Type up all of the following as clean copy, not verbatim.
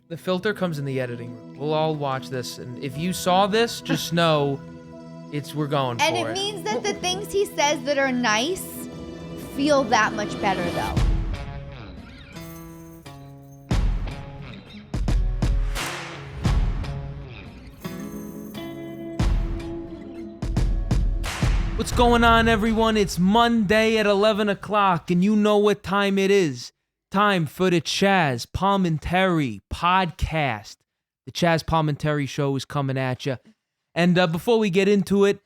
The filter comes in the editing room. We'll all watch this, and if you saw this, just know we're going And for it means that the things he says that are nice feel that much better, though. What's going on, everyone? It's Monday at 11 o'clock, and you know what time it is. Time for the Chazz Palminteri podcast. The Chazz Palminteri Show is coming at you. And before we get into it,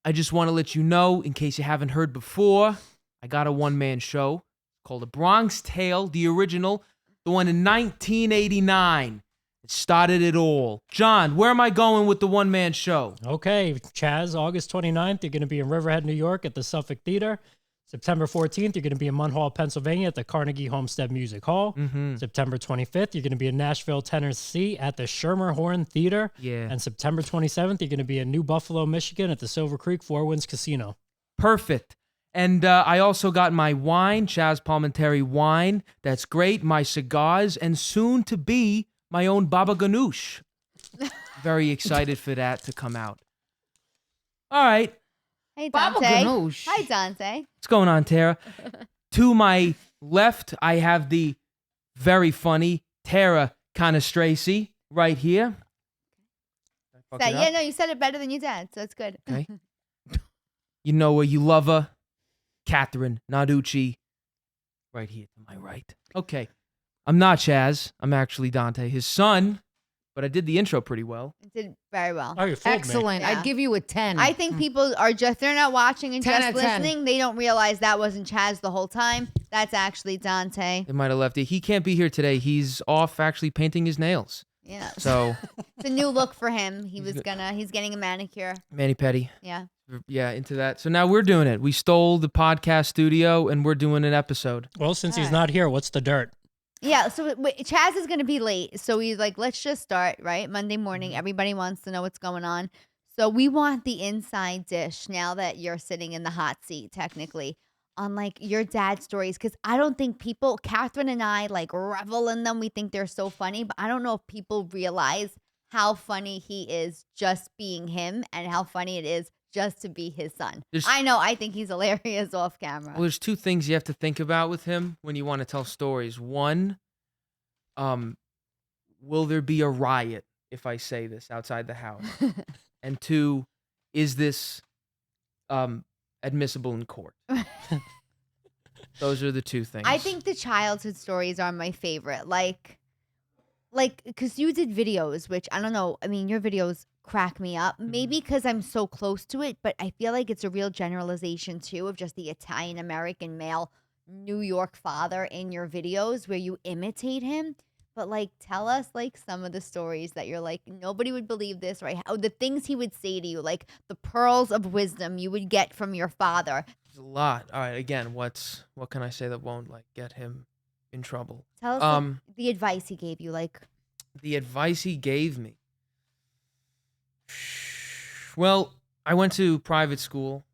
I just want to let you know, in case you haven't heard before, I got a one-man show called A Bronx Tale, the original, the one in 1989. It started it all. John, where am I going with the one-man show? Okay, Chazz, August 29th, you're going to be in Riverhead, New York at the Suffolk Theater. September 14th, you're going to be in Munhall, Pennsylvania at the Carnegie Homestead Music Hall. Mm-hmm. September 25th, you're going to be in Nashville, Tennessee at the Schermerhorn Theater. Yeah. And September 27th, you're going to be in New Buffalo, Michigan at the Silver Creek Four Winds Casino. Perfect. And I also got my wine, Chazz Palminteri wine. That's great. My cigars, and soon to be my own Baba Ganoush. Very excited for that to come out. All right. Hey, Baba Dante. Ganoush. Hi, Dante. What's going on, Tara? To my left, I have the very funny Tara Cannistraci right here. Yeah, no, you said it better than your dad, so it's good. Okay. You know her, you love her. Kathrine Narducci right here to my right. Okay. I'm not Chazz. I'm actually Dante, his son, but I did the intro pretty well. It did very well. Oh, you fooled me. Excellent. Yeah. I'd give you a 10. I think people are just, they're not watching and 10 just out of 10. listening. They don't realize that wasn't Chazz the whole time. That's actually Dante. They might have left it. He can't be here today. He's off actually painting his nails. Yeah. So, It's a new look for him. He's getting a manicure. mani-pedi. Yeah. Yeah, into that. So now we're doing it. We stole the podcast studio and we're doing an episode. Well, since he's Alright. not here, what's the dirt? Yeah, so Chazz is going to be late. So he's like, let's just start, right? Monday Mm-hmm. morning. Everybody wants to know what's going on. So we want the inside dish now that you're sitting in the hot seat, technically, on like your dad's stories. Because I don't think Kathrine and I like revel in them. We think they're so funny. But I don't know if people realize how funny he is just being him and how funny it is just to be his son. I think he's hilarious off camera. Well, there's two things you have to think about with him when you want to tell stories. One, will there be a riot if I say this outside the house? And two, is this admissible in court? Those are the two things. I think the childhood stories are my favorite. Like, because you did videos, which I don't know. I mean, your videos crack me up. Maybe because I'm so close to it, but I feel like it's a real generalization too of just the Italian American male New York father in your videos where you imitate him. But like, tell us like some of the stories that you're like, nobody would believe this, right? How the things he would say to you, like the pearls of wisdom you would get from your father. There's a lot. All right, again, what can I say that won't like get him in trouble? Tell us like, the advice he gave you, like The advice he gave me. Well, I went to private school,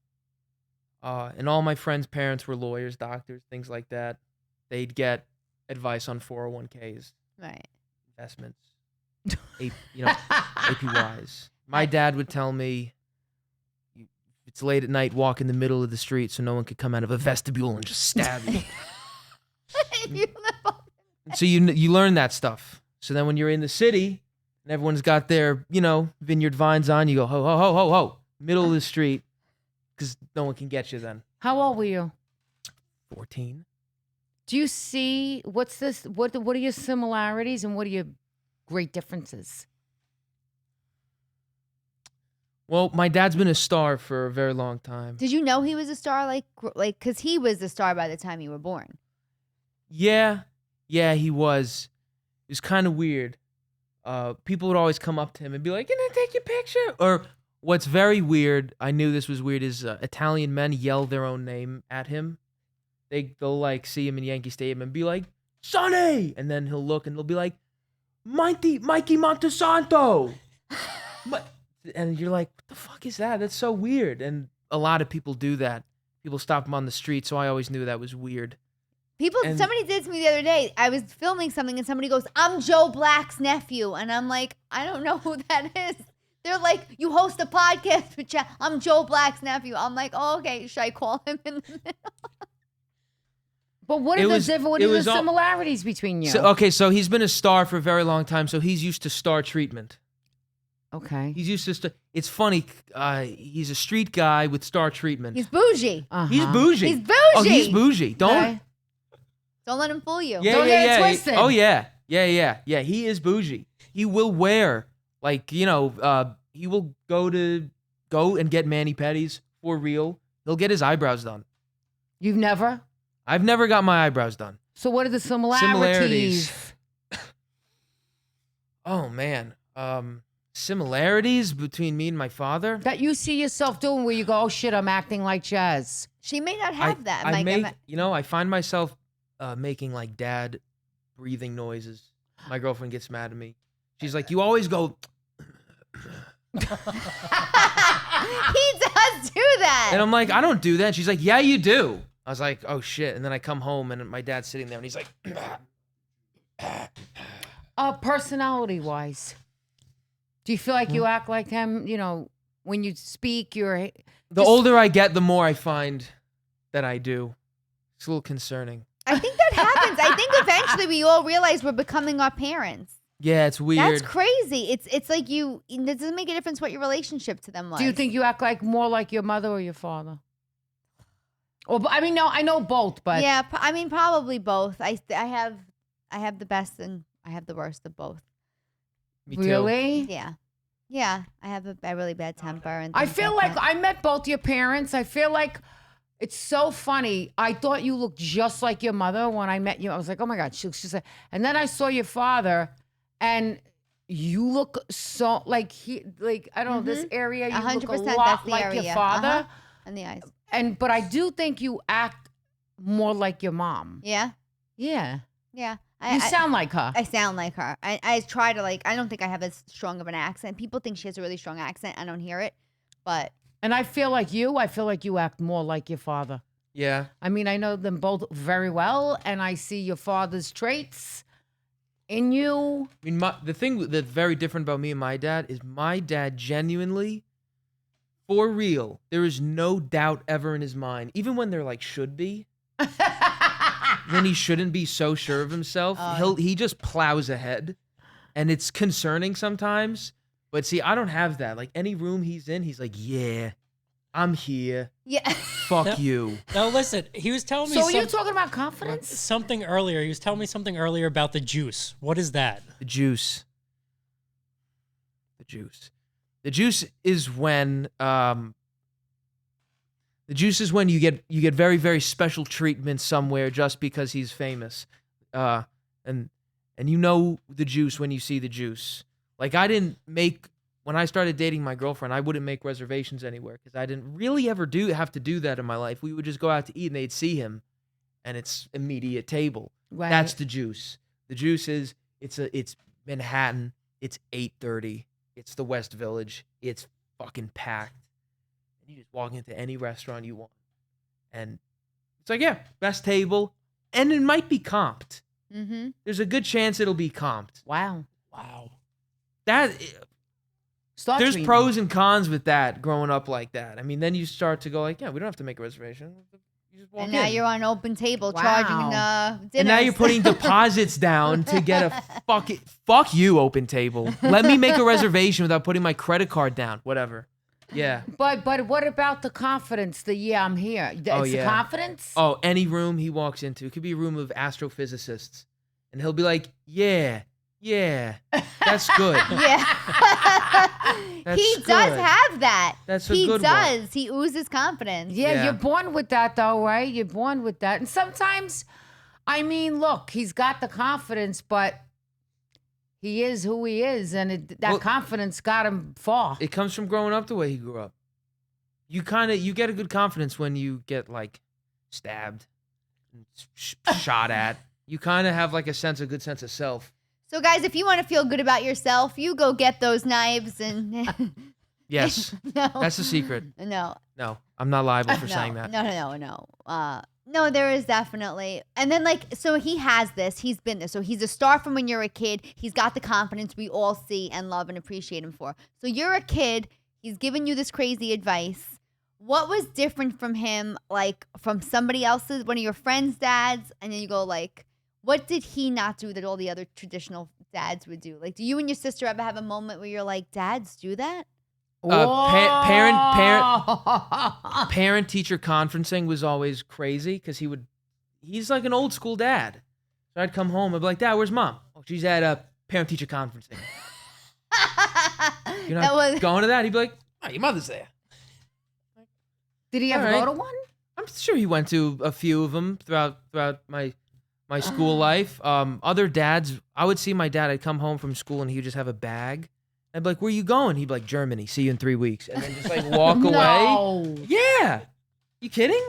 and all my friends' parents were lawyers, doctors, things like that. They'd get advice on 401ks, right. investments, APYs. My dad would tell me, it's late at night, walk in the middle of the street so no one could come out of a vestibule and just stab you. So you learn that stuff. So then when you're in the city and everyone's got their, vineyard vines on, you go, ho, ho, ho, ho, ho, middle of the street, because no one can get you then. How old were you? 14. Do you see what's this? What are your similarities and what are your great differences? Well, my dad's been a star for a very long time. Did you know he was a star? Like, because he was a star by the time you were born. Yeah, he was. It was kind of weird. People would always come up to him and be like, "Can I take your picture?" Or what's very weird, I knew this was weird, is Italian men yell their own name at him. They'll like see him in Yankee Stadium and be like, "Sonny!" And then he'll look and they'll be like, Mikey Montesanto. And you're like, what the fuck is that? That's so weird. And a lot of people do that. People stop him on the street, so I always knew that was weird. Somebody did to me the other day. I was filming something and somebody goes, "I'm Joe Black's nephew," and I'm like, I don't know who that is. They're like, "You host a podcast with Chad. I'm Joe Black's nephew." I'm like, "Oh, okay. Should I call him in the middle?" But what are the similarities between you? So he's been a star for a very long time, so he's used to star treatment. Okay. He's used to It's funny. He's a street guy with star treatment. He's bougie. He's bougie. He's bougie. Oh, he's bougie. Don't let him fool you. Yeah, Don't get it twisted. Oh, yeah. Yeah. He is bougie. He will wear, he will go and get mani-pedis for real. He'll get his eyebrows done. You've never? I've never got my eyebrows done. So what are the similarities? Oh, man. Similarities between me and my father? That you see yourself doing where you go, oh, shit, I'm acting like Chazz. She may not have that. I find myself making like dad breathing noises. My girlfriend gets mad at me. She's like, "You always go." He does do that. And I'm like, "I don't do that." She's like, "Yeah, you do." I was like, "Oh shit!" And then I come home and my dad's sitting there and he's like, personality-wise, do you feel like you act like him? You know, when you speak, you're. The older I get, the more I find that I do. It's a little concerning. I think that happens. I think eventually we all realize we're becoming our parents. Yeah, it's weird. That's crazy. It's like it doesn't make a difference what your relationship to them was. Do you think you act like more like your mother or your father? Or no, I know both, but yeah, probably both. I have the best and I have the worst of both. Me too. Really? Yeah. I have a really bad temper, and I feel like that. I met both your parents. I feel like it's so funny. I thought you looked just like your mother when I met you. I was like, oh my God, she looks just like. And then I saw your father, and you look so like I don't know, this area. You 100%. look a lot That's the like area. your father. And the eyes. But I do think you act more like your mom. Yeah. Yeah. Yeah. You sound like her. I sound like her. I try to I don't think I have as strong of an accent. People think she has a really strong accent. I don't hear it, but. And I feel like you act more like your father. Yeah. I mean, I know them both very well, and I see your father's traits in you. I mean, the thing that's very different about me and my dad is my dad genuinely, for real, there is no doubt ever in his mind, even when there should be, when he shouldn't be so sure of himself, he just plows ahead, and it's concerning sometimes. But see, I don't have that. Like any room he's in, he's like, "Yeah, I'm here. Yeah. Fuck you." Now listen, he was telling me. So are you talking about confidence? Something earlier. He was telling me something earlier about the juice. What is that? The juice. The juice is when you get very, very special treatment somewhere just because he's famous. And you know the juice when you see the juice. Like when I started dating my girlfriend, I wouldn't make reservations anywhere because I didn't really ever have to do that in my life. We would just go out to eat and they'd see him, and it's immediate table. Right. That's the juice. The juice is it's Manhattan. It's 8:30. It's the West Village. It's fucking packed. And you just walk into any restaurant you want, and it's like, yeah, best table, and it might be comped. Mm-hmm. There's a good chance it'll be comped. Wow. There's pros and cons with that growing up like that. I mean, then you start to go yeah, we don't have to make a reservation. You just walk and now in. you're on open table Wow. charging dinners. And now you're putting deposits down to get a fuck you open table. Let me make a reservation without putting my credit card down. Whatever. Yeah. But what about the confidence? I'm here. It's the confidence? Oh, any room he walks into, it could be a room of astrophysicists, and he'll be like, yeah, that's good. Yeah. He does have that. That's a he good does. one. He oozes confidence. Yeah, you're born with that, though, right? You're born with that. And sometimes, I mean, look, he's got the confidence, but he is who he is, and that confidence got him far. It comes from growing up the way he grew up. You get a good confidence when you get stabbed, shot at. You kind of have a good sense of self. So, guys, if you want to feel good about yourself, you go get those knives and. Yes. No. That's the secret. No. No, I'm not liable for saying that. No. No, there is definitely. And then, like, so he has this. He's been there. So he's a star from when you're a kid. He's got the confidence we all see and love and appreciate him for. So you're a kid. He's giving you this crazy advice. What was different from him, like, from somebody else's, one of your friends' dads? And then you go, like, what did he not do that all the other traditional dads would do? Like, do you and your sister ever have a moment where you're like, dads do that? Parent teacher conferencing was always crazy because he's like an old school dad. So I'd come home and be like, Dad, where's Mom? Oh, she's at a parent teacher conferencing. You're not going to that? He'd be like, oh, your mother's there. Did he ever go to one? I'm sure he went to a few of them throughout my school life. Other dads, I would see my dad. I'd come home from school and he would just have a bag. I'd be like, where are you going? He'd be like, Germany. See you in 3 weeks. And then just like walk away. Yeah. You kidding?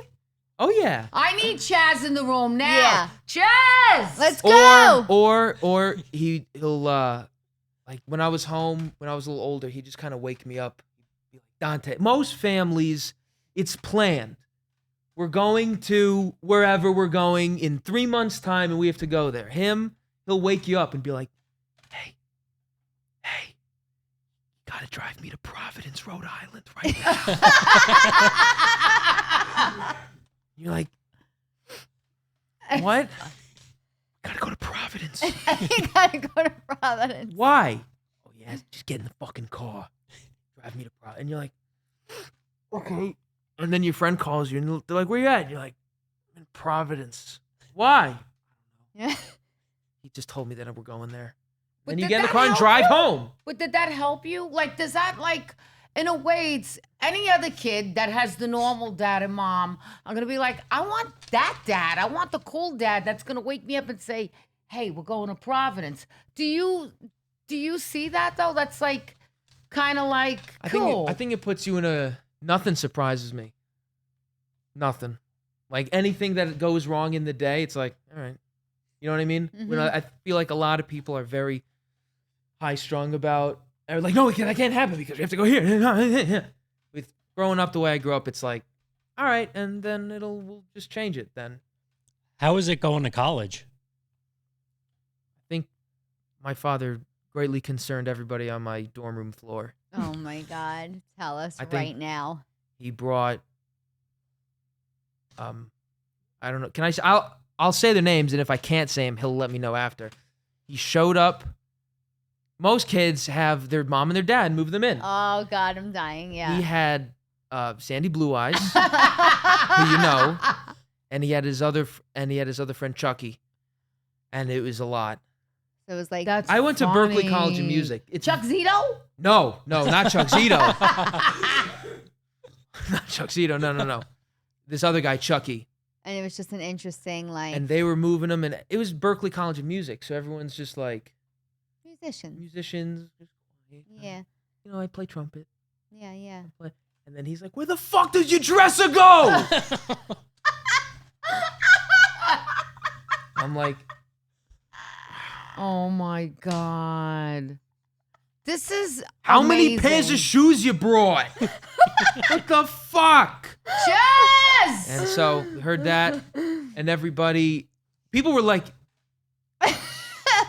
Oh, yeah. I need Chazz in the room now. Yeah. Chazz! Let's go. Or he'll like when I was home, when I was a little older, he'd just kind of wake me up. He'd be like, Dante, most families, it's planned. We're going to wherever we're going in 3 months' time and we have to go there. He'll wake you up and be like, hey, gotta drive me to Providence, Rhode Island right now. You're like, what? Gotta go to Providence. You gotta go to Providence. Why? Oh yeah, just get in the fucking car. Drive me to Providence. And you're like, okay. And then your friend calls you and they're like, where you at? And you're like, I'm in Providence. Why? Yeah. He just told me that we're going there. But Then you did get in the that car and help drive you? home. But did that help you? Like, does that, like, in a way, it's any other kid that has the normal dad and mom, I'm going to be like, I want that dad. I want the cool dad that's going to wake me up and say, hey, we're going to Providence. Do you see that, though? That's, like, kind of like, cool. I think it puts you in a, nothing surprises me. Nothing. Like, anything that goes wrong in the day, it's like, all right. You know what I mean? Mm-hmm. When I feel like a lot of people are very high-strung about, they're like, no, that can't happen because we have to go here. With growing up the way I grew up, it's like, all right, and then we'll just change it then. How is it going to college? I think my father greatly concerned everybody on my dorm room floor. Oh my God. Tell us I think- right now. He brought, I don't know, I'll say their names, and if I can't say them, he'll let me know after. He showed up. Most kids have their mom and their dad move them in. Oh God, I'm dying. Yeah. He had Sandy Blue Eyes, who you know, and he had his other friend Chucky, and it was a lot. So it was like, That's I went to Berkeley College of funny. Music. It's Chuck Zito? No, not Chuck Zito. Not Chuck Zito. No. This other guy, Chucky. and it was just an interesting, like, And they were moving them, and it was Berkeley College of Music, so everyone's just like musicians. musicians. Just quiet. Yeah. You know, I play trumpet. Yeah. Yeah. And then he's like, "Where the fuck did your dresser go?" I'm like, Oh my God. This is "How many pairs amazing. of shoes you brought? What the fuck?" Chazz! And so we heard that, and people were like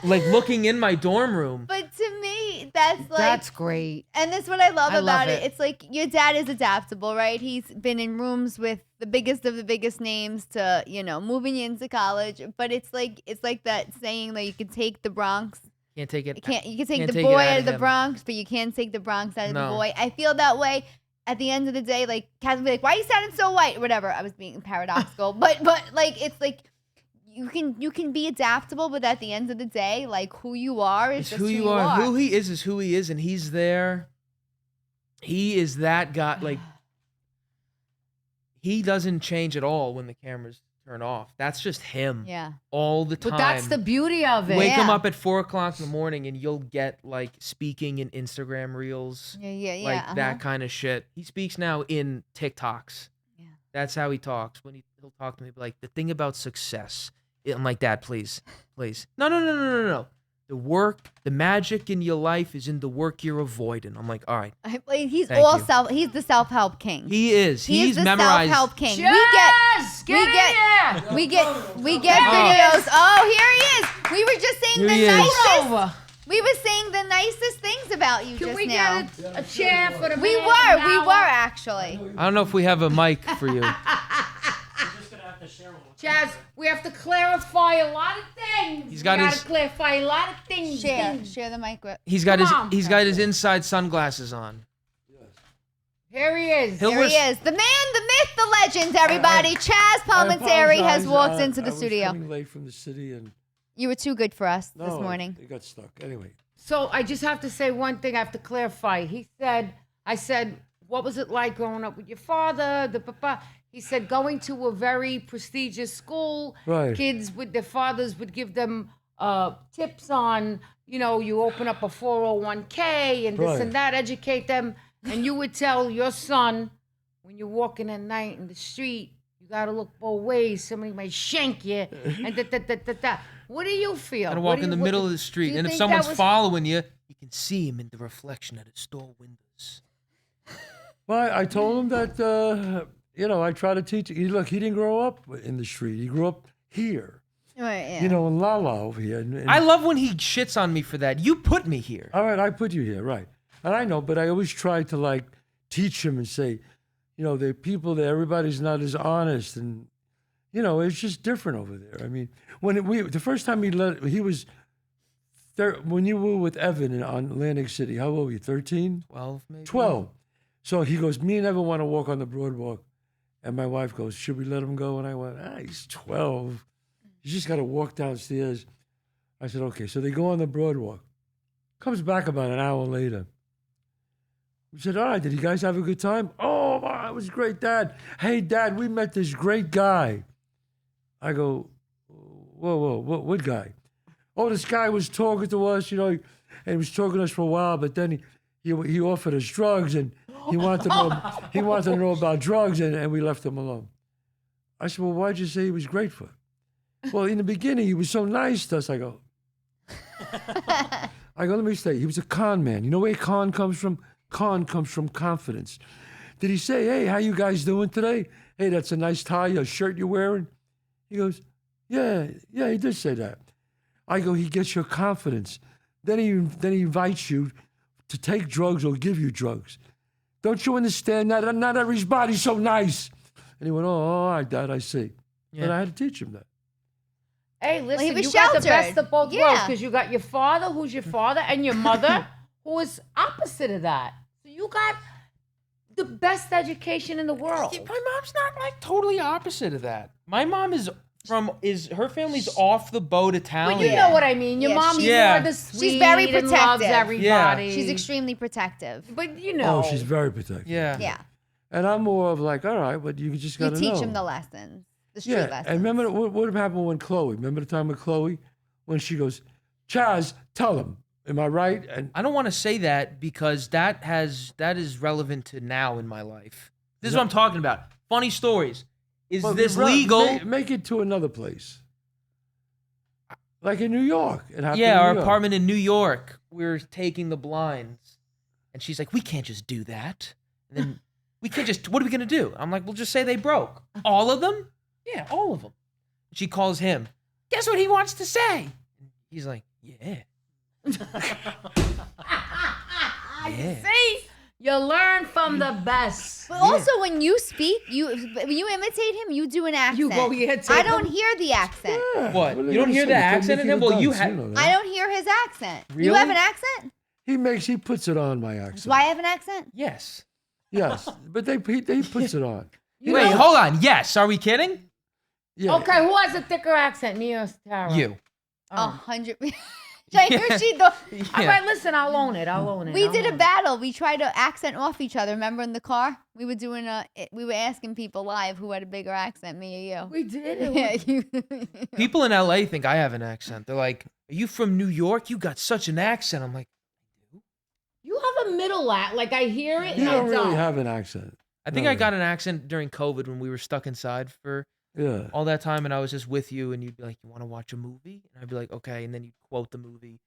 looking in my dorm room. But to me, that's like, That's great. and that's what I love I about love it. it. It's like your dad is adaptable, right? He's been in rooms with the biggest of the biggest names to, moving you into college. But it's like that saying that you can take the Bronx. Can't take it. You can take Can't the take it boy out out of of the him. Bronx, but you can't take the Bronx out of the No. boy. I feel that way. At the end of the day, like, Kathrine would be like, "Why are you sounding so white?" Or whatever. I was being paradoxical, but like, it's like you can be adaptable, but at the end of the day, like, who you are is It's just who you are. are. Who he is who he is, and he's there. He is that guy. Like, he doesn't change at all when the cameras turn off. That's just him. Yeah. All the time. But that's the beauty of it. Wake him Yeah. up at 4:00 in the morning, and you'll get like speaking in Instagram reels, Yeah. like that kind of shit. He speaks now in TikToks. Yeah. That's how he talks. When he'll talk to me, like, the thing about success. I'm like, "Dad, please. No. the magic in your life is in the work you're avoiding. I'm like, all right. He's Thank all you. He's the self-help king. He is. He's the memorized. self-help king. Yes! We get videos. Oh, here he is. We were just saying Here the he is. nicest. Over. We were saying the nicest things about you Can just we now. get a chair for the We man were now? actually. I don't know if we have a mic for you. Chazz, we have to clarify a lot of things. He's got we his- gotta clarify a lot of things. Share the mic with. He's got Come his on. inside sunglasses on. Here he is. He'll There he is. The man, the myth, the legend, everybody. Chazz Palminteri has walked into the I studio. was coming late from the city and You were too good for us this no, morning. They got stuck. Anyway, So I just have to say one thing I have to clarify. I said, what was it like growing up with your father? He said, going to a very prestigious school, Right. kids with their fathers would give them tips on, you open up a 401k and this Right. and that, educate them. And you would tell your son, when you're walking at night in the street, you got to look both ways. Somebody might shank you. And da. What do you feel? Gotta walk in the middle of the street, you and if think someone's that was- following you, you can see him in the reflection at his store windows. well, I told him that I try to teach. Look, he didn't grow up in the street. He grew up here. Right, yeah. In Lala over here. And I love when he shits on me for that. You put me here. all right, I put you here, right? And I know, but I always try to teach him and say, there are people there. Everybody's not as honest, and it's just different over there. I mean, the first time he was there when you were with Evan on Atlantic City. How old were you? 13? 12, maybe. 12. So he goes, me and Evan want to walk on the boardwalk. And my wife goes, should we let him go? And I went, he's 12. He's just got to walk downstairs. I said, okay. So they go on the boardwalk. Comes back about an hour later. We said, all right, did you guys have a good time? Oh, wow, it was great, Dad. Hey, Dad, we met this great guy. I go, whoa, what guy? Oh, this guy was talking to us, and he was talking to us for a while, but then he offered us drugs, and he wanted to know about drugs, and we left him alone. I said, well, why'd you say he was grateful? Well, in the beginning, he was so nice to us. I go, let me say, he was a con man. You know where con comes from? Con comes from confidence. Did he say, hey, how you guys doing today? Hey, that's a nice tie, a shirt you're wearing? He goes, yeah, he did say that. I go, he gets your confidence. Then he invites you to take drugs or give you drugs. Don't you understand that? Not everybody's so nice. And he went, oh, all right, Dad, I see. Yeah. And I had to teach him that. Hey, listen, was you got the sheltered. best of both Yeah. worlds because you got your father, who's your father, and your mother, who is opposite of that. So you got the best education in the world. My mom's not totally opposite of that. My mom her family's off the boat Italian. But you know what I mean. Your Yeah, mom's Yeah. more the She's sweet very and loves protective. everybody. She's extremely protective. But Oh, she's very protective. Yeah. Yeah. And I'm more of all right, but you just got You to know. teach him the lessons, the street Yeah, lessons. and remember what happened when Chloe? Remember the time with Chloe when she goes, Chazz, tell him. Am I right? And I don't want to say that because that is relevant to now in my life. This is what I'm talking about. Funny stories. Is well, this legal? Make it to another place, like in New York. It happened Yeah, in our New York. apartment in New York. We're taking the blinds, and she's like, "We can't just do that." And then we can't just. What are we gonna do? I'm like, "We'll just say they broke. All of them? Yeah, all of them." She calls him. Guess what he wants to say? He's like, "Yeah." You see, you learn from the best. But also, when you speak, when you imitate him, you do an accent. You go here, take I don't him. hear the accent. Yeah, What? what are You they don't gonna hear say? the They couldn't accent in make him? it Well, you dance, have. know that. I don't hear his accent. You Really? have an accent? He puts it on my accent. Do I have an accent? Yes. Yes, but he puts it on. Wait, hold on. Yes. Are we kidding? Yeah. Okay, who has a thicker accent, me or Tara? You. 100. All All right, listen, I'll own it. We did a battle. We tried to accent off each other. Remember in the car? We were doing we were asking people live who had a bigger accent, me or you. We did Yeah, it. you. People in LA think I have an accent. They're like, "Are you from New York? You got such an accent." I'm like, You have a middle act. Like I hear it. You and don't I really don't. have an accent. I think No. I got an accent during COVID when we were stuck inside for Yeah. all that time, and I was just with you, and you'd be like, "You want to watch a movie?" And I'd be like, "Okay," and then you'd quote the movie,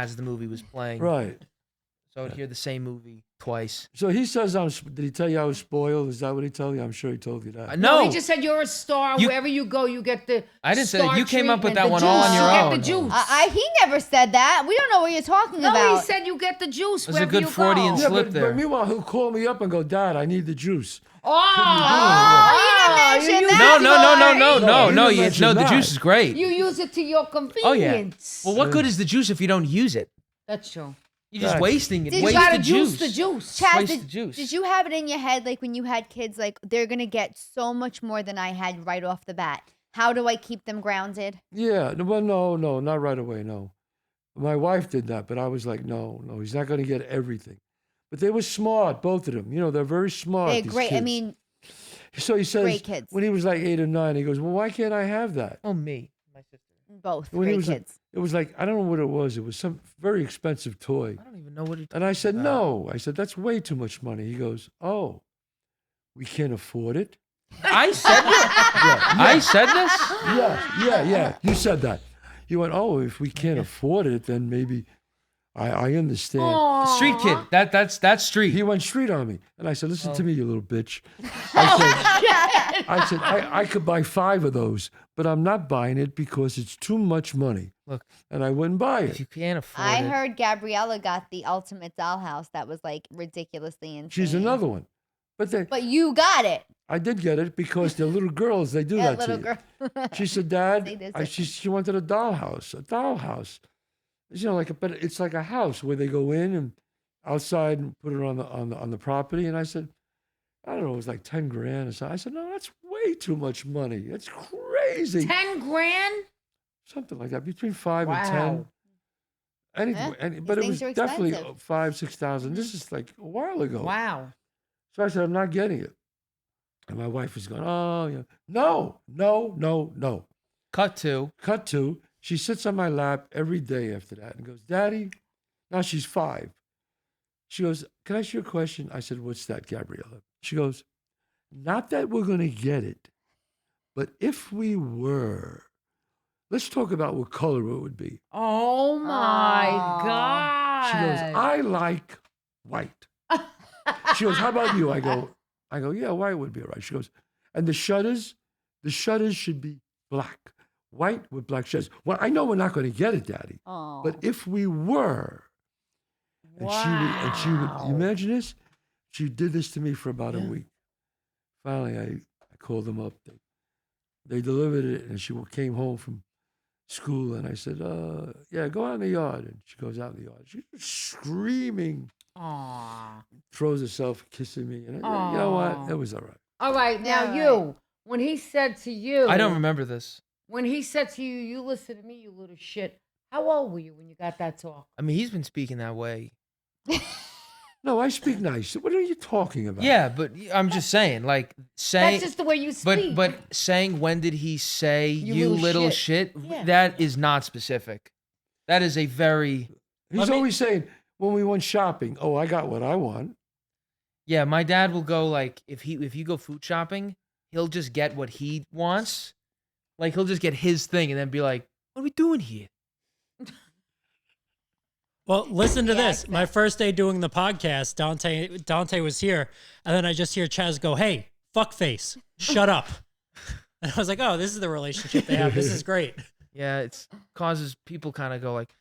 as the movie was playing. Right. So I would hear the same movie twice. So he says, did he tell you I was spoiled? Is that what he told you? I'm sure he told you that. No, he just said you're a star. You- Wherever you go, you get the. I didn't say that. star You came up with treatment, that the one all juice. on your You own. get the juice. He never said that. We don't know what you're talking No, about. he said you get the juice There's a wherever good you Freudian go. Yeah, slip there. but meanwhile, he'll call me up and go, Dad, I need the juice. Oh, you didn't mention No, that. no. You didn't mention The that. juice is great. You use it to your convenience. Well, what good is the juice if you don't use it? That's true. You're just Right. wasting it. Did You Waste gotta the juice juice. the juice. Chaz, Waste the juice. did you have it in your head like when you had kids, like they're gonna get so much more than I had right off the bat? How do I keep them grounded? Yeah, well, no, not right away, no. My wife did that, but I was like, no, he's not going to get everything. But they were smart, both of them. You know, they're very smart. They're these great. I kids. mean, So he says, great kids. when he was like 8 or 9, he goes, well, why can't I have that? Oh, me. My sister. both When he great was kids. It was like, I don't know what it was. It was some very expensive toy. I don't even know what it And I said, no. I said, that's way too much money. He goes, oh, we can't afford it? I said that? I said this? Yeah. You said that. You went, oh, if we can't afford it, then maybe I understand. Street kid. That's street. He went straight on me. And I said, listen to me, you little bitch. I said, I could buy 5 of those, but I'm not buying it because it's too much money. Look, and I wouldn't buy if it. you can't afford I it. heard Gabriella got the ultimate dollhouse that was like ridiculously insane. She's another one. But you got it. I did get it because the little girls, they do That that little to you. girl. She said, They Dad, did she wanted a dollhouse. You know, but it's like a house where they go in and outside and put it on the property. And I said, I don't know, it was like 10 grand or something. I said, no, that's way too much money. It's crazy. 10 grand? Something like that, between 5 and Wow. 10. Yeah, But it things was are definitely expensive. 5,000-6,000. This is like a while ago. Wow. So I said, I'm not getting it. And my wife was going, oh, yeah. No. Cut to. Cut to, she sits on my lap every day after that and goes, Daddy, now she's 5. She goes, can I ask you a question? I said, what's that, Gabriella? She goes, not that we're going to get it, but if we were, let's talk about what color it would be. Oh my Aw. God. She goes, I like white. She goes, how about you? I go, yeah, white would be all right. She goes, and the shutters should be black. White with black shutters. Well, I know we're not going to get it, Daddy. Oh. But if we were, and she would, you imagine this? She did this to me for about a week. Finally, I called them up. They delivered it, and she came home from school, and I said, yeah, go out in the yard. And she goes out in the yard. She's screaming, Aw. throws herself, kissing me. And you know what? It was all right. All right, now Yeah, you. When he said to you. I don't remember this. When he said to you, you listen to me, you little shit. How old were you when you got that talk? I mean, he's been speaking that way. No, I speak nice. What are you talking about? Yeah, but I'm just saying, like saying. That's just the way you speak. But saying when did he say you little little shit." shit? Yeah. That is not specific. That is a very He's I mean- always saying, when we went shopping, oh, I got what I want. yeah. My dad will go like if you go food shopping, he'll just get what he wants. Like he'll just get his thing and then be like, "What are we doing here?" Well, listen to Yeah, this. My first day doing the podcast, Dante was here, and then I just hear Chazz go, "Hey, fuckface, shut up." And I was like, "Oh, this is the relationship they have. This is great." Yeah, it's causes people kind of go like,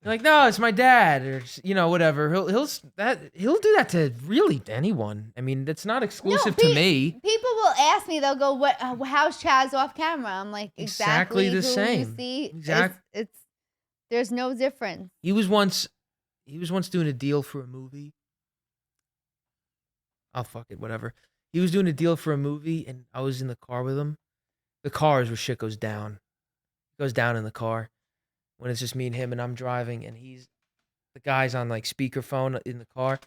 they're like, "No, it's my dad," or whatever. He'll do that to really anyone. I mean, it's not exclusive to me. People will ask me, they'll go, "What? How's Chazz off camera?" I'm like, Exactly the who same. You see, Exact- it's there's no difference. He was once doing a deal for a movie. Oh, fuck it, whatever. He was doing a deal for a movie, and I was in the car with him. The car is where shit goes down. It goes down in the car when it's just me and him, and I'm driving, and the guy's on like speakerphone in the car,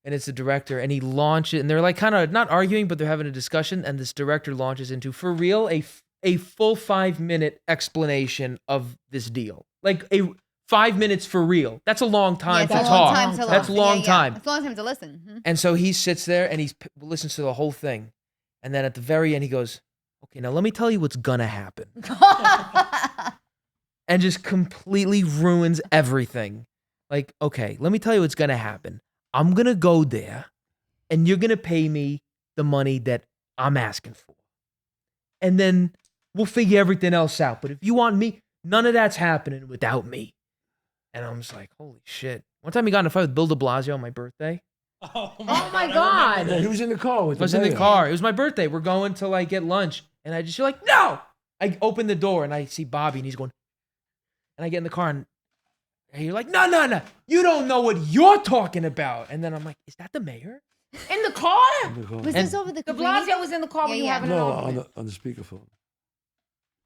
and it's the director, and he launches, and they're like kind of not arguing, but they're having a discussion, and this director launches into, for real, a full 5-minute explanation of this deal. Like a 5 minutes for real. That's a long time it's to a talk. long time to That's a listen. long time. It's a long time to listen. Mhm. And so he sits there and he listens to the whole thing. And then at the very end, he goes, "Okay, now let me tell you what's going to happen." And just completely ruins everything. like, okay, let me tell you what's going to happen. I'm going to go there and you're going to pay me the money that I'm asking for. And then we'll figure everything else out. But if you want me, none of that's happening without me. And I'm just like, holy shit. One time he got in a fight with Bill de Blasio on my birthday. Oh my God. Yeah, he was in the car with I was in the car. It was my birthday. We're going to like get lunch. And I just, you're like, no! I open the door and I see Bobby and he's going, and I get in the car and you're like, no. You don't know what you're talking about. And then I'm like, is that the mayor? In the car? Was this over the De Cabrini? Blasio was in the car when Yeah, you yeah. having an No, argument. on the speakerphone.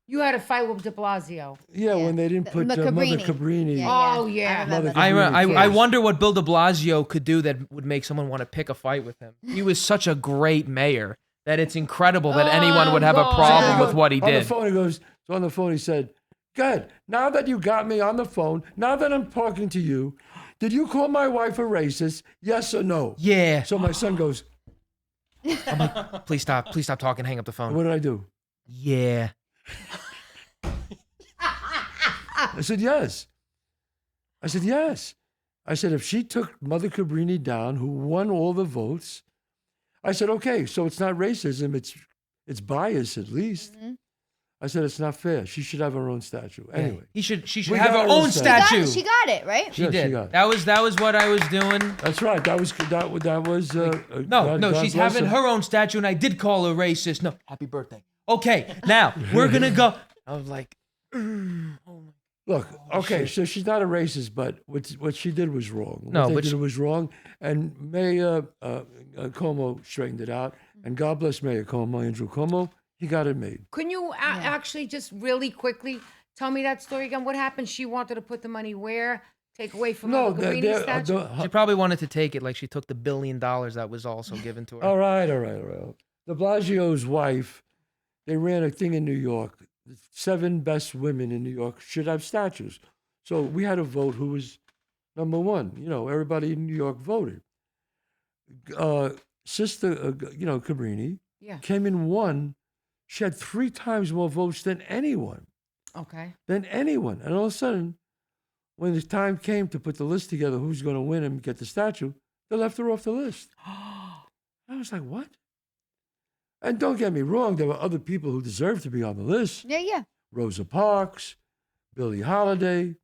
You had a fight with De Blasio. Yeah, when they didn't put Mother Cabrini. Cabrini. Yeah. Oh, yeah. I remember Mother that. Cabrini. I wonder what Bill de Blasio could do that would make someone want to pick a fight with him. He was such a great mayor that it's incredible that anyone would have a God. problem with what he On the did. phone, he goes, so on the phone, he said, good, now that you got me on the phone, now that I'm talking to you, did you call my wife a racist? Yes or no? Yeah. So my son goes, I'm like, please stop talking, hang up the phone. what did I do? Yeah. I said, yes. I said, yes. I said, if she took Mother Cabrini down, who won all the votes, I said, okay, so it's not racism, it's bias at least. Mm-hmm. I said, it's not fair. She should have her own statue. Anyway. She should We have got her her own own statue. She got it, right? She Yes, did. she got it. That was what I was doing. That's right. That was No, God she's bless having her own statue, and I did call her racist. No, happy birthday. Okay, now we're gonna go. I was like, oh my. Look, okay, shit. so she's not a racist, but what she did was wrong. No, what they but did she- was wrong, and Mayor Cuomo straightened it out, and God bless Mayor Cuomo, Andrew Cuomo, he got it made. Can you actually just really quickly tell me that story again? What happened? She wanted to put the money where? Take away from No, the Cabrini statue? She probably wanted to take it like she took the $1 billion that was also given to her. all right. De Blasio's wife, they ran a thing in New York. The 7 best women in New York should have statues. So we had to vote who was number 1. You know, everybody in New York voted. Sister, Cabrini Yeah. came in 1. She had 3 times more votes than anyone. Okay. And all of a sudden, when the time came to put the list together, who's going to win and get the statue, they left her off the list. I was like, what? And don't get me wrong, there were other people who deserved to be on the list. Yeah. Rosa Parks, Billie Holiday.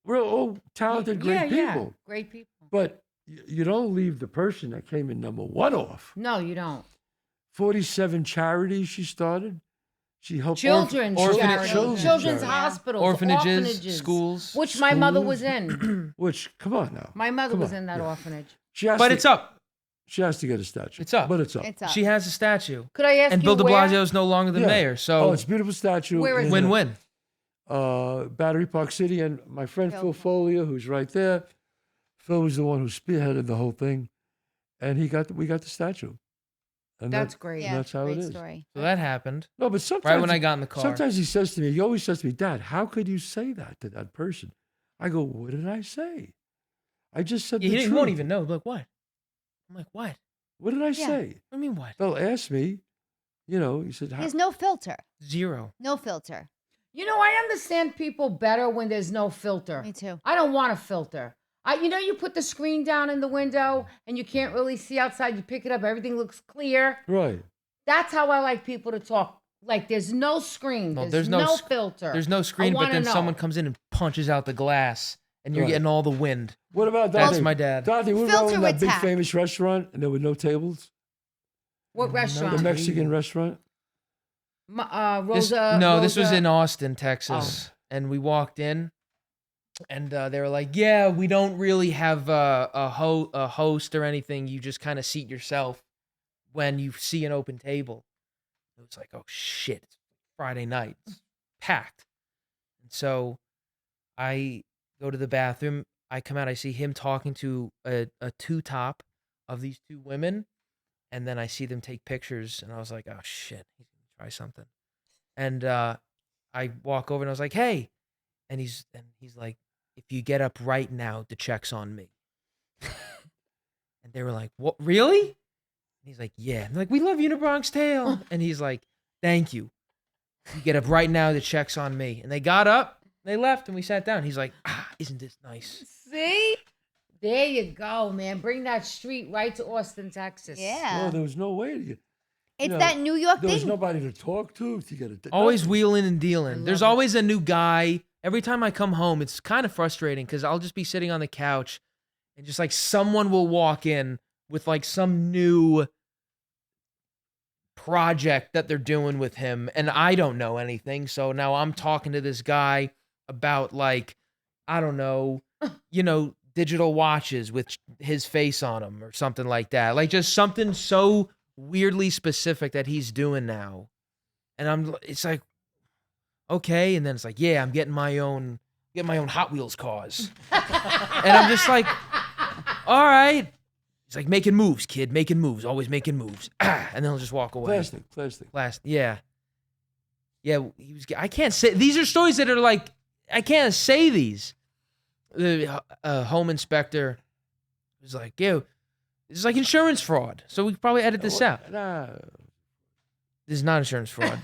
We're all talented, great Yeah. people. Great people. But you don't leave the person that came in number 1 off. No, you don't. 47 charities she started. She helped Children's orphanage- charities, children's children's charities. hospitals, Orphanages, schools. which my mother was in. Which, come on now. My mother Come was on, in that yeah. orphanage. She has But to, it's up. She has to get a statue. It's up. But it's up. It's up. She has a statue. Could I ask And you Bill de where? Blasio is no longer the Yeah. mayor. So it's a beautiful statue. Where is in, win-win. Battery Park City, and my friend Phil Folia, who's right there. Phil was the one who spearheaded the whole thing, and we got the statue. And That's that- great. Yeah, that's how great it is. story. So that happened No, but sometimes right when I got in the car. Sometimes he says to me, he always says to me, Dad, how could you say that to that person? I go, what did I say? I just said Yeah, the he truth. won't even know. Like, what? I'm like, what? What did I Yeah. say? What do you mean, what? Phil asked me, he said, how? There's no filter. Zero. No filter. You know, I understand people better when there's no filter. Me too. I don't want a filter. You put the screen down in the window and you can't really see outside. You pick it up, everything looks clear. Right. That's how I like people to talk. Like there's no screen, No, there's no s- filter. There's no screen, but wanna then know. someone comes in and punches out the glass, and you're Right. getting all the wind. What about That's Dante? my dad. Dante, we were Filter in that with big tact. famous restaurant, and there were no tables. What restaurant? The Mexican restaurant. This was Rosa- in Austin, Texas, and we walked in, and they were like, "Yeah, we don't really have a host or anything. You just kind of seat yourself when you see an open table." It was like, "Oh shit, it's Friday night, it's packed." And so, I go to the bathroom. I come out. I see him talking to a two-top of these 2 women, and then I see them take pictures, and I was like, "Oh shit, he's gonna try something." And I walk over and I was like, "Hey," and he's like, "If you get up right now, the check's on me." And they were like, "What? Really?" And he's like, "Yeah." And they're like, "We love Unibronx Tale," and he's like, "Thank you. You get up right now, the check's on me." And they got up They left and we sat down. He's like, isn't this nice? See? There you go, man. Bring that street right to Austin, Texas. Yeah. No, there was no way to get. It's know, that New York There was thing. nobody to talk to get a. Always nothing. wheeling and dealing. There's love it. always a new guy. Every time I come home, it's kind of frustrating because I'll just be sitting on the couch and just like someone will walk in with like some new project that they're doing with him and I don't know anything. So now I'm talking to this guy about like, I don't know, digital watches with his face on them or something like that. Like just something so weirdly specific that he's doing now. And it's like, okay. And then it's like, yeah, I'm getting my own Hot Wheels cars. And I'm just like, all right. He's like, making moves, kid, making moves, always making moves. And then he'll just walk away. Plastic. Yeah. Yeah, I can't say, these are stories that are like, I can't say these. The home inspector was like, yeah, this is like insurance fraud. So we could probably edit this out. Nah. This is not insurance fraud.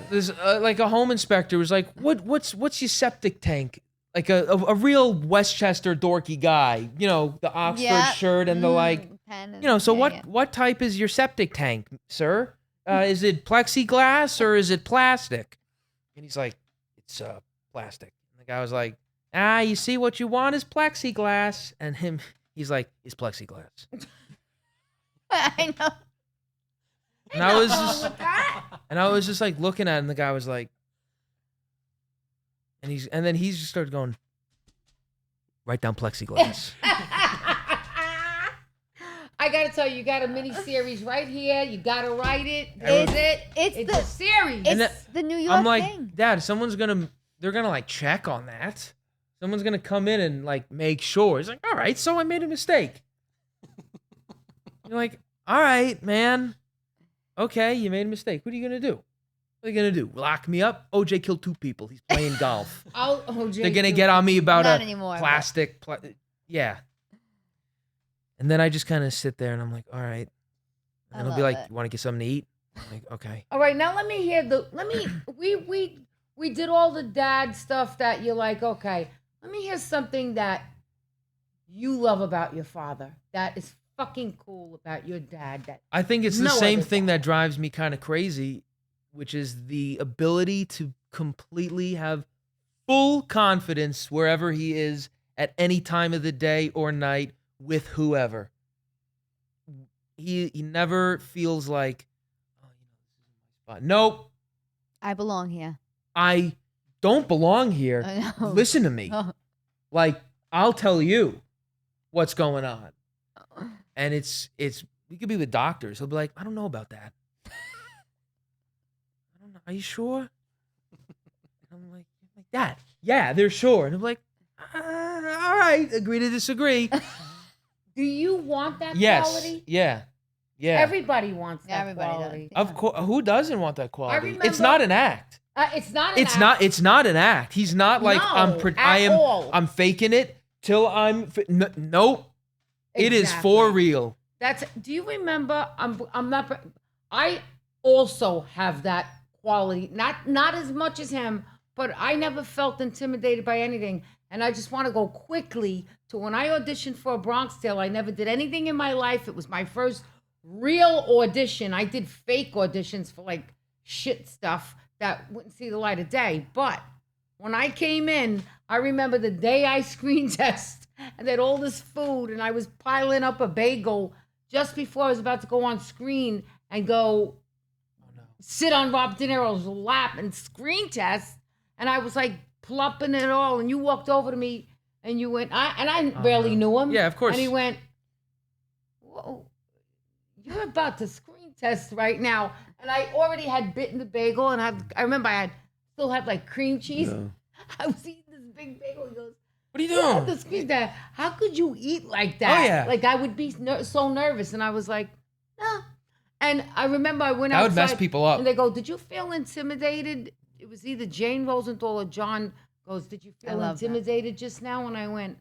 There's like a home inspector was like, what's your septic tank? Like a real Westchester dorky guy, the Oxford shirt and the like, pen and- so yeah. what type is your septic tank, sir? Is it plexiglass or is it plastic? And he's like, it's plastic. And the guy was like, you see what you want is plexiglass. And he's like, it's plexiglass. I know. And I was just like looking at it, and the guy was like, and then he just started going, write down plexiglass. I gotta tell you, you got a mini series right here. You gotta write it. It's It's the a series. it's the New York I'm like, thing. Dad, they're gonna like check on that. Someone's gonna come in and like make sure. He's like, all right, so I made a mistake. You're like, all right, man. Okay, you made a mistake. What are you gonna do? What are you gonna do? Lock me up? OJ killed 2 people. He's playing golf. They're gonna get on me about Not a anymore, but- plastic. Yeah. And then I just kind of sit there and I'm like, all right. And then he'll be love like, it. you want to get something to eat? I'm like, okay. All right, now let me hear we did all the dad stuff that you're like, okay. Let me hear something that you love about your father that is fucking cool about your dad. That I think it's the No same other thing dad. that drives me kind of crazy, which is the ability to completely have full confidence wherever he is at any time of the day or night with whoever. He never feels like, oh, this is my spot. Nope, I belong here. I don't belong here. I know. Listen to me. Oh. Like, I'll tell you what's going on. And it's we could be with doctors. He'll be like, I don't know about that. I don't know. Are you sure? I'm like, Dad, yeah, they're sure. And I'm like, all right, agree to disagree. do you want that Yes. quality? Yeah. Yeah. Everybody wants that Everybody quality. does. Of course, who doesn't want that quality? It's remember- not an act. It's not. It's not an act. He's not like No, all. I'm faking it till nope. It is Exactly. for real. Do you remember? I'm not. I also have that quality. Not as much as him, but I never felt intimidated by anything. And I just want to go quickly to when I auditioned for a Bronx Tale. I never did anything in my life. It was my first real audition. I did fake auditions for like shit stuff that wouldn't see the light of day. But when I came in, I remember the day I screen test and they had all this food and I was piling up a bagel just before I was about to go on screen and go sit on Rob De Niro's lap and screen test. And I was like plumping it all. And you walked over to me and you went, I barely knew him. Yeah, of course. And he went, whoa, you're about to screen test right now. And I already had bitten the bagel, and I remember I still had like cream cheese. Yeah. I was eating this big bagel. He goes, What are you "You had doing? to screen test. How could you eat like that?" Oh, yeah. Like I would be so nervous, and I was like, "No." And I remember I went That would mess outside, people up. And they go, "Did you feel intimidated?" It was either Jane Rosenthal or John goes, "Did you I feel love that. intimidated just now?" And I went,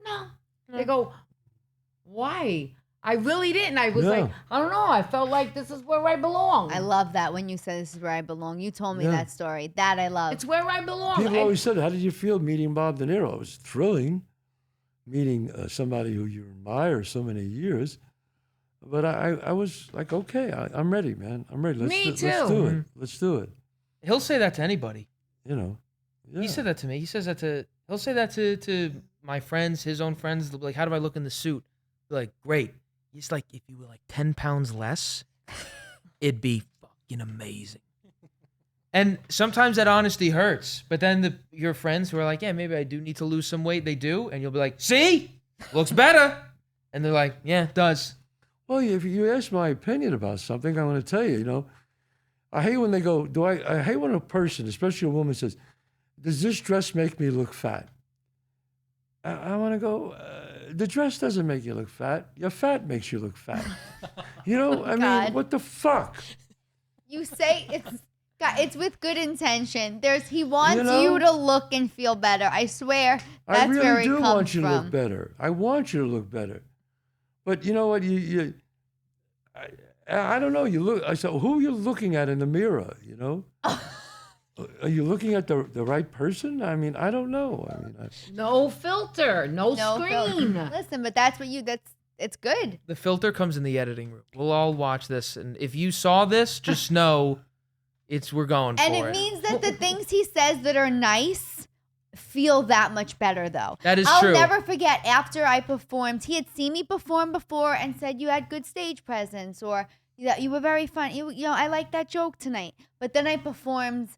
"No." They go, "Why?" I really didn't. I was Yeah. like, I don't know. I felt like this is where I belong. I love that when you said this is where I belong. You told me Yeah. that story. That I love. It's where I belong. People And- always said, "How did you feel meeting Bob De Niro?" It was thrilling, meeting somebody who you admire so many years. But I was like, okay, I'm ready, man. I'm ready. Let's Me Let's too. do it. Let's do it. He'll say that to anybody. You know. Yeah. He said that to me. He says that to. He'll say that to my friends, his own friends. They'll be like, "How do I look in the suit?" Be like, "Great." He's like, "If you were like 10 pounds less, it'd be fucking amazing." And sometimes that honesty hurts. But then your friends who are like, "Yeah, maybe I do need to lose some weight," they do, and you'll be like, "See, looks better," and they're like, "Yeah, it does." Well, if you ask my opinion about something, I want to tell you. You know, I hate when they go. I hate when a person, especially a woman, says, "Does this dress make me look fat?" I want to go. The dress doesn't make you look fat. Your fat makes you look fat. You know, I mean, God. what the fuck? You say it's with good intention. He wants You know? you to look and feel better. I swear that's I really where it do comes want you to from. look better. I want you to look better. But you know what? I don't know. You look. I said, who are you looking at in the mirror? You know, are you looking at the right person? I mean, I don't know. I mean, no filter, no, No screen. Listen, but it's good. The filter comes in the editing room. We'll all watch this, and if you saw this, just know we're going And for it it. means that the things he says that are nice feel that much better, though. That is I'll true. never forget after I performed, he had seen me perform before and said, "You had good stage presence," or "You were very fun. You know, I like that joke tonight." But then I performed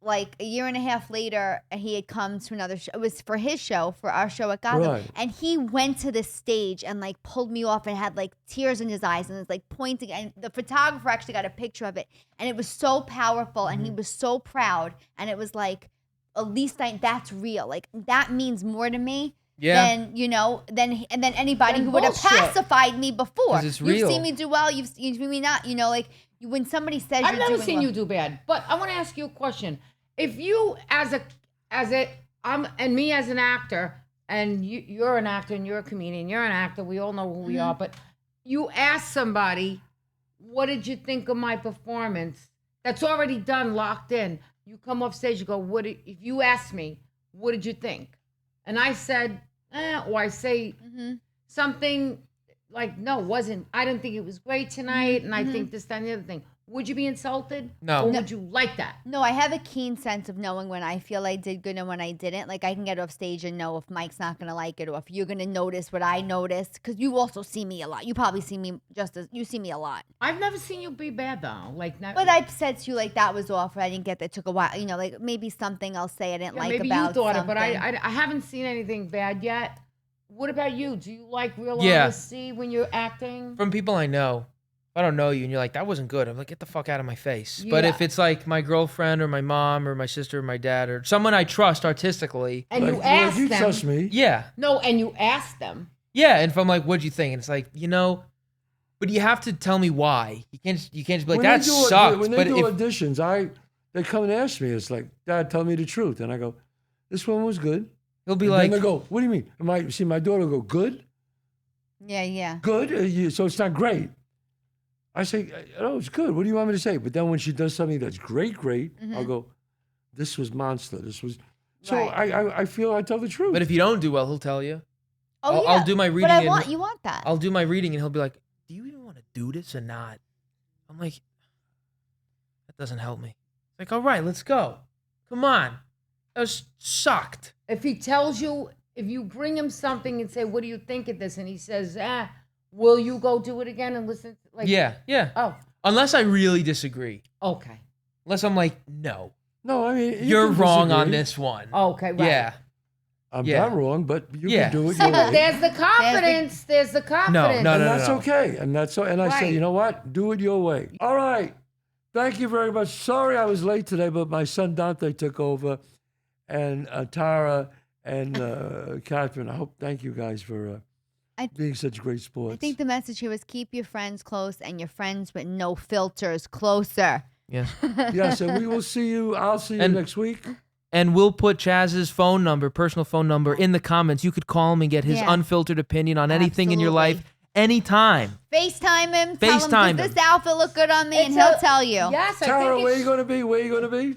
like a year and a half later, and he had come to another show. It was for his show, for our show at Gotham. Right. And he went to the stage and like pulled me off and had like tears in his eyes and was like pointing. And the photographer actually got a picture of it. And it was so powerful and he was so proud. And it was like, at least that's real. Like that means more to me Yeah. than, than anybody Than who would have bullshit. pacified me before. 'Cause it's You've real. seen me do well. You've seen me not, like when somebody says I've you're never doing seen well. you do bad, but I want to ask you a question. If you, and me as an actor, and you're an actor and you're a comedian, you're an actor, we all know who we are, but you ask somebody, what did you think of my performance? That's already done, locked in. You come off stage, you go, if you ask me, what did you think? And I said, or I say something like, no, I didn't think it was great tonight, and I think this, that, and the other thing. Would you be insulted? No. Or would you like that? No, I have a keen sense of knowing when I feel I did good and when I didn't. Like I can get off stage and know if Mike's not gonna like it or if you're gonna notice what I noticed. Because you also see me a lot. You probably see me you see me a lot. I've never seen you be bad though. Like, not, But I've said to you like that was off or I didn't get that. It took a while. Like maybe something I'll say I didn't like maybe about you thought something. it, but I haven't seen anything bad yet. What about you? Do you like real Yeah. honesty when you're acting? From people I know. If I don't know you and you're like, that wasn't good, I'm like, get the fuck out of my face. But Yeah. if it's like my girlfriend or my mom or my sister or my dad or someone I trust artistically, And you like, ask you them. trust me. yeah. No, and you ask them. Yeah. And if I'm like, what'd you think? And it's like, but you have to tell me why. You can't just be like, that sucked. When they But do if, auditions, they come and ask me. It's like, Dad, tell me the truth. And I go, this one was good. he'll be And like, then they go, what do you mean? My daughter go, good? Yeah. Good? So it's not great. I say, oh, it's good. What do you want me to say? But then when she does something that's great, I'll go, this was monster. This was. So Right. I feel I tell the truth. but if you don't do well, he'll tell you. Oh yeah. I'll do my reading. But you want that. I'll do my reading and he'll be like, do you even want to do this or not? I'm like, that doesn't help me. Like, all right, let's go. Come on. That was sucked. If he tells you, if you bring him something and say, what do you think of this? And he says, will you go do it again and listen? Like, Yeah. Oh, Unless I really disagree. okay. Unless I'm like, no, no, I mean, you're can wrong on disagree. this one. Okay, right. Yeah. I'm Yeah. not wrong, but you Yeah. can do it So your way. there's the confidence. There's the confidence. No, And no, that's no. okay. And that's so. And I say, Right. you know what? Do it your way. All right. Thank you very much. Sorry I was late today, but my son Dante took over, and Tara and Kathrine. Thank you guys for being such great sports. I think the message here was keep your friends close and your friends with no filters closer. Yes. Yes, and we will see you. I'll see you And- next week. And we'll put Chazz's phone number, personal phone number, in the comments. You could call him and get his Yeah. unfiltered opinion on anything in your Absolutely. life. anytime. FaceTime him. Tell FaceTime him, him. does this outfit look good on me? And he'll tell you. Yes, I Tara, think where you going to be? Where you going to be?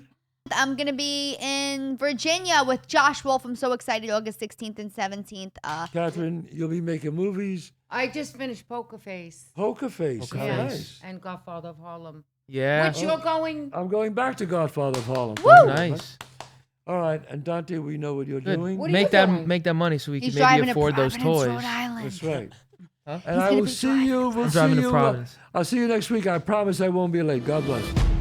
I'm going to be in Virginia with Josh Wolf. I'm so excited. August 16th and 17th. Kathrine, you'll be making movies. I just finished Poker Face. Poker Face. Poker Oh, Face. nice. And Godfather of Harlem. Yeah. Which you're going. I'm going back to Godfather of Harlem. Nice. All right, and Dante, we know what you're Good. doing. What are Make you that doing? make that money so we He's can maybe driving afford to those Providence, toys. Rhode Island. That's right. Huh? And He's I gonna will be see driving. you. We'll I'm see driving to you. Providence. I'll see you next week. I promise I won't be late. God bless.